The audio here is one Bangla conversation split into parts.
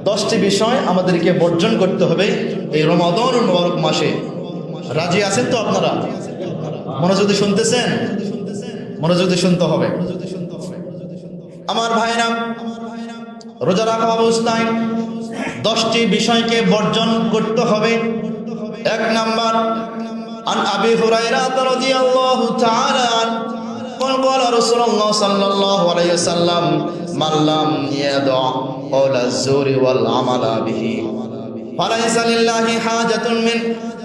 10টি বিষয় আমাদেরকে বর্জন করতে হবে এই রমাদানুল মুবারক মাসে। রাজি আছেন তো আপনারা? মনোযোগ দিয়ে শুনতেছেন? মনোযোগ দিয়ে শুনতে হবে। আমার ভাইরা, রোজা রাখা অবস্থায় 10টি বিষয়কে বর্জন করতে হবে। 1 নাম্বার, আন আবি হুরায়রা রাদিয়াল্লাহু তাআলা قال رسول الله صلى الله عليه وسلم من لم يدع قول الزور والعمل به فليس لله حاجة من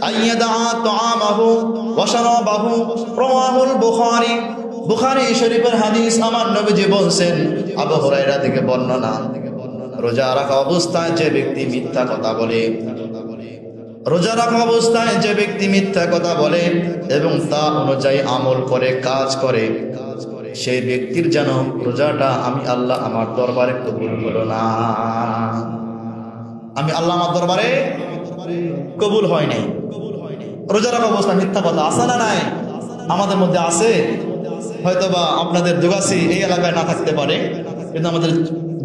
أن يدع طعامه وشرابه رواه البخاري। বুখারী শরীফের হাদিস। আমার নবীজি বলেন, আবু হুরায়রা থেকে বর্ণনা, রোজা রাখা অবস্থায় যে ব্যক্তি মিথ্যা কথা বলে, রোজা রাখা অবস্থায় যে ব্যক্তি মিথ্যা কথা বলে এবং তা অনুযায়ী আমল করে, কাজ করে, সেই ব্যক্তির যেন রোজাটা আমি আল্লাহ আমার দরবারে কবুল হলো না। আমি আল্লাহ আমার দরবারে কবুল হয় নাই। রোজা রাখা অবস্থায় মিথ্যা কথা আছে না নাই? আমাদের মধ্যে আছে। হয়তোবা আপনাদের দুগাছি এই এলাকায় না থাকতে পারে, কিন্তু আমাদের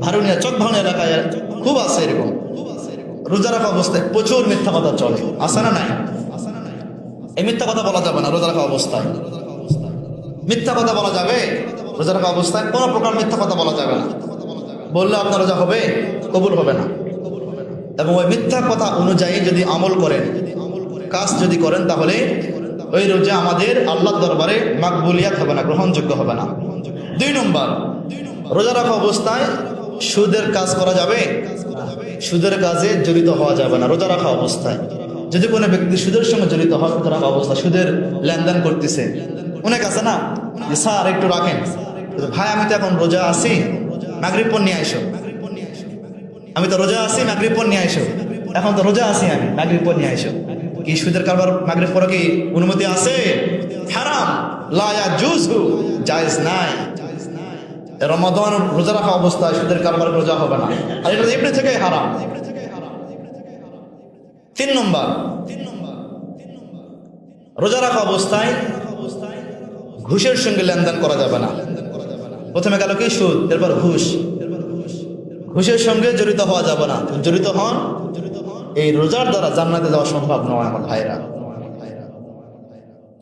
ভারুনিয়া চক ভাঙা এলাকায় খুব আছে এরকম। রোজা রাখা অবস্থায় প্রচুর মিথ্যা কথা চলে, আছে না নাই? এই মিথ্যা কথা বলা যাবে না রোজা রাখা অবস্থায়। মিথ্যা কথা বলা যাবে রোজা রাখা অবস্থায়? কোনো প্রকার মিথ্যা কথা বলা যাবে না। বললে আপনার রোজা হবে, কবুল হবে না। এবং ওই মিথ্যা কথা অনুযায়ী যদি আমল করেন, কাজ যদি করেন, তাহলে ওই রোজা আমাদের আল্লাহর দরবারে মাকবুলিয়াত হবে না, গ্রহণযোগ্য হবে না। 2 নম্বর, রোজা রাখা অবস্থায় সুদের কাজ করা যাবে? সুদের কাজে জড়িত হওয়া যাবে না রোজা রাখা অবস্থায়। যদি কোনো ব্যক্তি সুদের সঙ্গে জড়িত হয় রোজা রাখা অবস্থায়, সুদের লেনদেন করতেছে, অনেক আছে না যে স্যার একটু রাখেন, ভাই আমি তো এখন রোজা আছি, মাগরিব পর নিয়ে আইসো। আমি তো রোজা আছি, মাগরিব পর নিয়ে আইসো। এখন তো রোজা আছি আমি, মাগরিব পর নিয়ে আইসো। কি সুদের কারবার মাগরিব পরে কি অনুমতি আছে? হারাম, লা ইয়াজুজু, জায়েজ নাই। রমাদান রোজা রাখা অবস্থায় সুদের কারবার রোজা হবে না, আর এটা এমনি থেকে হারাম। 3 নম্বর, রোজা রাখা অবস্থায় ঘুষের সঙ্গে লেনদেন করা যাবে না। প্রথমে গেল কি সুদ, এরপর ঘুষ। ঘুষের সঙ্গে জড়িত হওয়া যাবে না। জড়িত হন, এই রোজার দ্বারা জান্নাতে যাওয়া সম্ভব নয় আমার ভাইরা।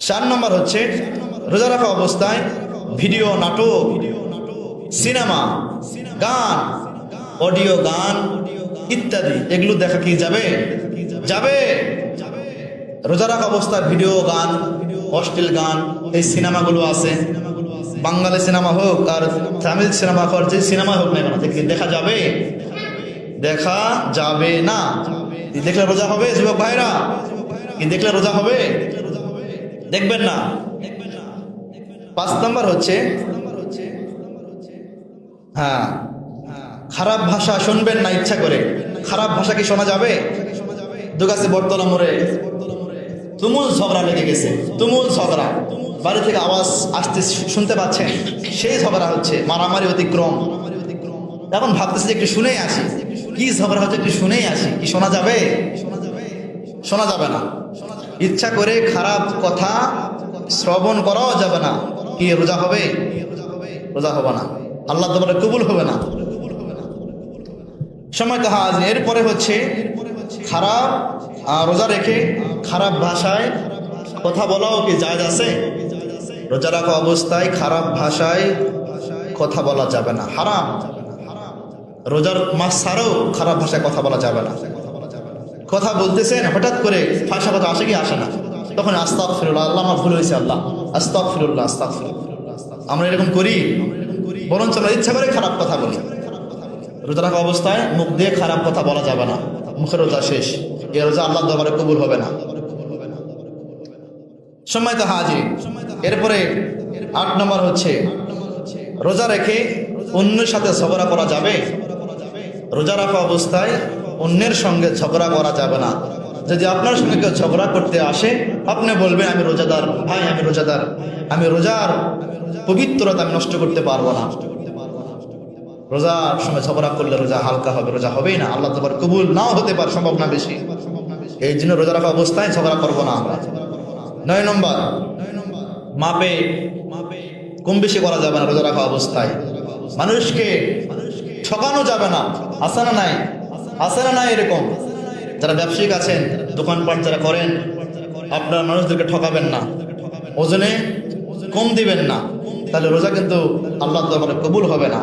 4 নম্বর হচ্ছে, রোজা রাখা অবস্থায় ভিডিও, নাটক, সিনেমা, গান, অডিও গান ইত্যাদি এগুলো দেখা কি যাবে? যাবে। রোজা রাখা অবস্থায় ভিডিও গান, অশ্লীল গান, এই সিনেমাগুলো আছে, বাঙালি সিনেমা হোক আর তামিল সিনেমা হোক, যে সিনেমা হোক না কেন, দেখা যাবে? দেখা যাবে না। দেখলে রোজা হবে যুবক ভাইরা? কি দেখলে রোজা হবে? দেখবেন না। 5 নম্বর হচ্ছে, হ্যাঁ, খারাপ ভাষা শুনবেন না ইচ্ছা করে। খারাপ ভাষা কি শোনা যাবে? দুগাছে বটতলা মোড়ে তুমুল ঝগড়া লেগে গেছে, তুমুল ঝগড়া, বাড়ি থেকে আওয়াজ আসতে শুনতে পাচ্ছেন, সেই ঝগড়া হচ্ছে, মারামারি অতিক্রম। এখন ভাবতেছে যে একটু শুনেই আসি, কি ঝগড়া হচ্ছে একটু শুনেই আসি। কি শোনা যাবে? শোনা যাবে না। ইচ্ছা করে খারাপ কথা শ্রবণ করাও যাবে না। কি রোজা হবে? রোজা হবে না, আল্লাহ দরবারে কবুল হবে না। সময় তো হাজ। এরপরে হচ্ছে খারাপ রোজা রেখে খারাপ ভাষায় কথা বলাও কি জায়েজ আছে? রোজা রাখা অবস্থায় খারাপ ভাষায় কথা বলা যাবে না, হারাম। রোজার মাস ছাড়াও খারাপ ভাষায় কথা বলা যাবে না। কথা বলতেছেন, হঠাৎ করে ফাঁসা কথা আসে কি আসে না, তখন আস্তাগফিরুল্লাহ, আল্লাহ আমার ভুল হয়েছে, আল্লাহ আস্তাগফিরুল্লাহ, আস্তাগফিরুল্লাহ। আমরা এরকম করি? বরঞ্চ আমরা ইচ্ছা করে খারাপ কথা বলি। রোজা রাখা অবস্থায় মুখ দিয়ে খারাপ কথা বলা যাবে না, মুখের রোজা শেষ। এ রোজা আল্লাহর দরবারে কবুল হবে না। সময় তো হাজির। এরপরে 8 নম্বর হচ্ছে, রোজা রেখে অন্যের সাথে ঝগড়া করা যাবে? রোজা রাখা অবস্থায় অন্যের সঙ্গে ঝগড়া করা যাবে না। যদি আপনার সঙ্গে কেউ ঝগড়া করতে আসে, আপনি বলবেন আমি রোজাদার, ভাই আমি রোজাদার, আমি রোজার পবিত্রতা আমি নষ্ট করতে পারবো না। রোজার সময় ঝগড়া করলে রোজা হালকা হবে, রোজা হবেই না, আল্লাহ তাআলা কবুল নাও হতে পারে, সম্ভব না বেশি। এই জন্য রোজা রাখা অবস্থায় ঝগড়া করবো না আমরা। 9 নম্বর, মাপে কম বেশি করা যাবে না রোজা রাখা অবস্থায়। মানুষকে ঠকানো যাবে না, আছে না নাই? আছে না নাই এরকম? যারা ব্যবসায়িক আছেন, দোকানপাট যারা করেন, আপনারা মানুষদেরকে ঠকাবেন না, ওজনে কম দিবেন না, তাহলে রোজা কিন্তু আল্লাহর দরবারে কবুল হবে না।